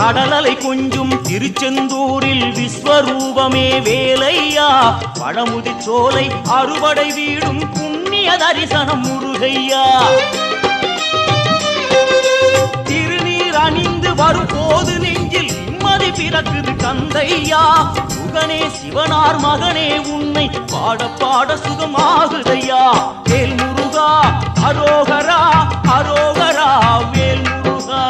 கடலலை கொஞ்சும் திருச்செந்தூரில் விஸ்வரூபமே வேலையா பழமுதி சோலை அறுபடை வீடும் புண்ணிய தரிசனம் முருகையா திருநீர் அணிந்து வரும் போது நெஞ்சில் நிம்மதி பிறக்குது கந்தையா சுகனே சிவனார் மகனே உன்னை பாட பாட சுகமாகுதையா வேல் முருகா அரோகரா அரோகரா வேல் முருகா